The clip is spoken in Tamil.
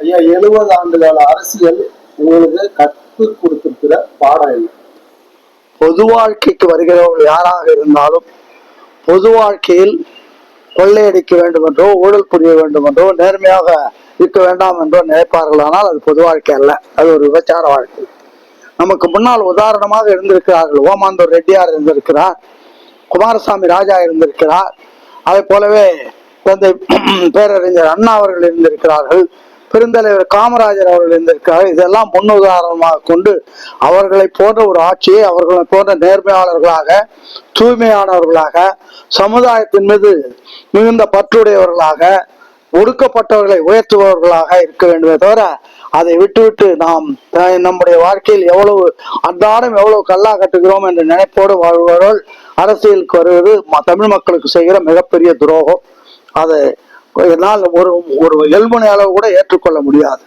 ஐயா, 70 ஆண்டு கால அரசியல் உங்களுக்கு கற்றுக் கொடுத்திருக்கிற பாடம் என்ன? பொது வாழ்க்கைக்கு வருகிறவர்கள் யாராக இருந்தாலும் பொது வாழ்க்கையில் கொள்ளையடிக்க வேண்டும் என்றோ, ஊழல் புரிய வேண்டும் என்றோ, நேர்மையாக இருக்க வேண்டாம் என்றோ நினைப்பார்கள். ஆனால் அது பொது வாழ்க்கை அல்ல, அது ஒரு விபச்சார வாழ்க்கை. நமக்கு முன்னால் உதாரணமாக இருந்திருக்கிறார்கள். ஓமாந்தூர் ரெட்டியார் இருந்திருக்கிறார், குமாரசாமி ராஜா இருந்திருக்கிறார், அதை போலவே தந்தை பேரறிஞர் அண்ணா அவர்கள் இருந்திருக்கிறார்கள், பெருந்தலைவர் காமராஜர் அவர்கள் இருந்திருக்கிறார்கள். இதெல்லாம் முன் உதாரணமாக கொண்டு அவர்களை போன்ற ஒரு ஆட்சியை, அவர்களை போன்ற நேர்மையாளர்களாக, தூய்மையானவர்களாக, சமுதாயத்தின் மீது மிகுந்த பற்றுடையவர்களாக, ஒடுக்கப்பட்டவர்களை உயர்த்துபவர்களாக இருக்க வேண்டுமே தவிர, அதை விட்டுவிட்டு நாம் நம்முடைய வாழ்க்கையில் எவ்வளவு அன்றாடம் எவ்வளவு கல்லா கட்டுகிறோம் என்ற நினைப்போடு வாழ்பவர்கள் அரசியலுக்கு வருவது தமிழ் மக்களுக்கு செய்கிற மிகப்பெரிய துரோகம். அதை என்னால் ஒரு எல்முனை அளவு கூட ஏற்றுக்கொள்ள முடியாது.